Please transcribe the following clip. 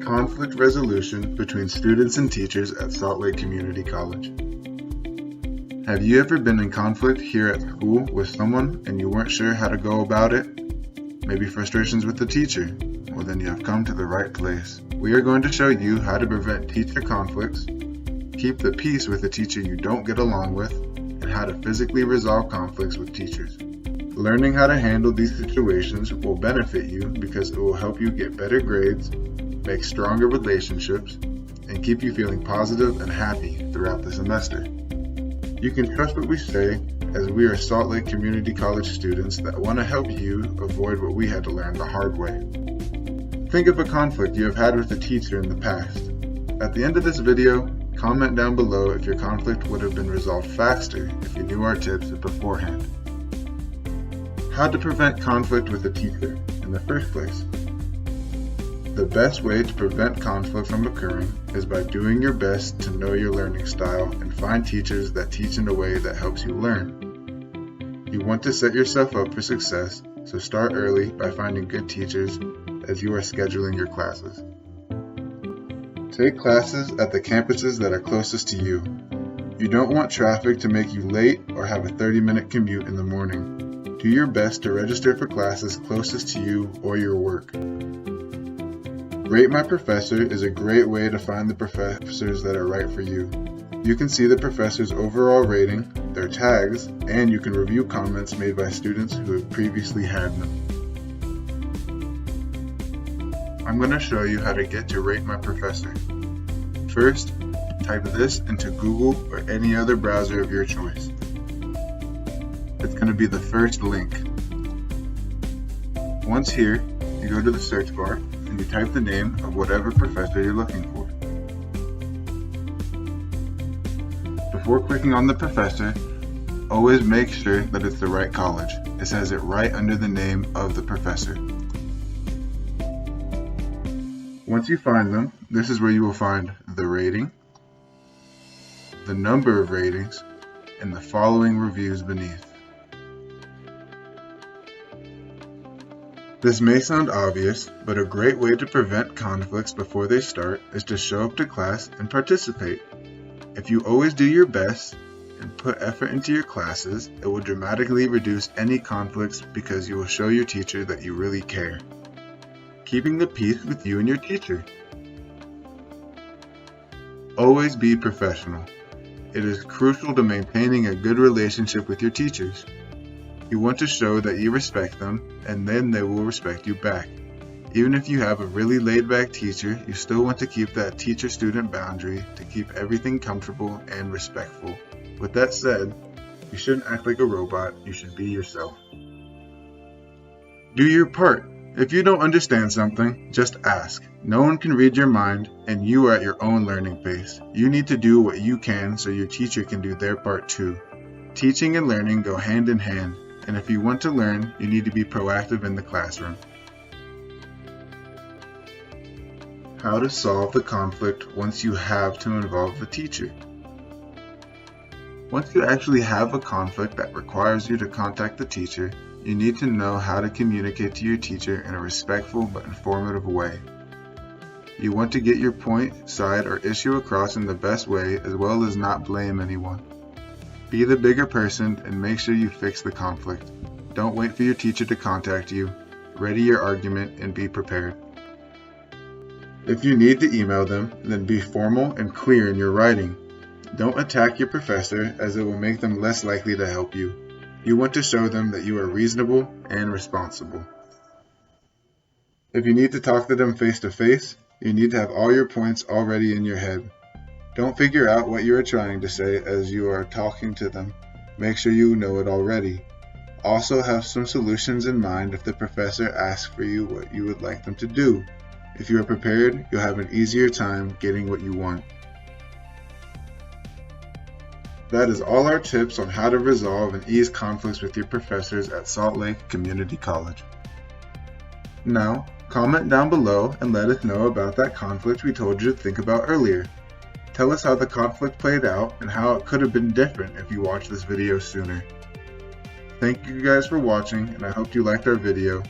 Conflict resolution between students and teachers at Salt Lake Community College. Have you ever been in conflict here at school with someone and you weren't sure how to go about it? Maybe frustrations with the teacher? Well, then you have come to the right place. We are going to show you how to prevent teacher conflicts, keep the peace with a teacher you don't get along with, and how to physically resolve conflicts with teachers. Learning how to handle these situations will benefit you because it will help you get better grades, make stronger relationships, and keep you feeling positive and happy throughout the semester. You can trust what we say, as we are Salt Lake Community College students that want to help you avoid what we had to learn the hard way. Think of a conflict you have had with a teacher in the past. At the end of this video, comment down below if your conflict would have been resolved faster if you knew our tips beforehand. How to prevent conflict with a teacher in the first place. The best way to prevent conflict from occurring is by doing your best to know your learning style and find teachers that teach in a way that helps you learn. You want to set yourself up for success, so start early by finding good teachers as you are scheduling your classes. Take classes at the campuses that are closest to you. You don't want traffic to make you late or have a 30-minute commute in the morning. Do your best to register for classes closest to you or your work. Rate My Professor is a great way to find the professors that are right for you. You can see the professor's overall rating, their tags, and you can review comments made by students who have previously had them. I'm going to show you how to get to Rate My Professor. First, type this into Google or any other browser of your choice. It's going to be the first link. Once here, you go to the search bar and you type the name of whatever professor you're looking for. Before clicking on the professor, always make sure that it's the right college. It says it right under the name of the professor. Once you find them, this is where you will find the rating, the number of ratings, and the following reviews beneath. This may sound obvious, but a great way to prevent conflicts before they start is to show up to class and participate. If you always do your best and put effort into your classes, it will dramatically reduce any conflicts because you will show your teacher that you really care. Keeping the peace with you and your teacher. Always be professional. It is crucial to maintaining a good relationship with your teachers. You want to show that you respect them, and then they will respect you back. Even if you have a really laid-back teacher, you still want to keep that teacher-student boundary to keep everything comfortable and respectful. With that said, you shouldn't act like a robot, you should be yourself. Do your part. If you don't understand something, just ask. No one can read your mind, and you are at your own learning pace. You need to do what you can so your teacher can do their part too. Teaching and learning go hand in hand. And if you want to learn, you need to be proactive in the classroom. How to solve the conflict once you have to involve the teacher. Once you actually have a conflict that requires you to contact the teacher, you need to know how to communicate to your teacher in a respectful but informative way. You want to get your point, side, or issue across in the best way as well as not blame anyone. Be the bigger person and make sure you fix the conflict. Don't wait for your teacher to contact you. Ready your argument and be prepared. If you need to email them, then be formal and clear in your writing. Don't attack your professor as it will make them less likely to help you. You want to show them that you are reasonable and responsible. If you need to talk to them face to face, you need to have all your points already in your head. Don't figure out what you are trying to say as you are talking to them. Make sure you know it already. Also have some solutions in mind if the professor asks for you what you would like them to do. If you are prepared, you'll have an easier time getting what you want. That is all our tips on how to resolve and ease conflicts with your professors at Salt Lake Community College. Now, comment down below and let us know about that conflict we told you to think about earlier. Tell us how the conflict played out and how it could have been different if you watched this video sooner. Thank you guys for watching, and I hope you liked our video.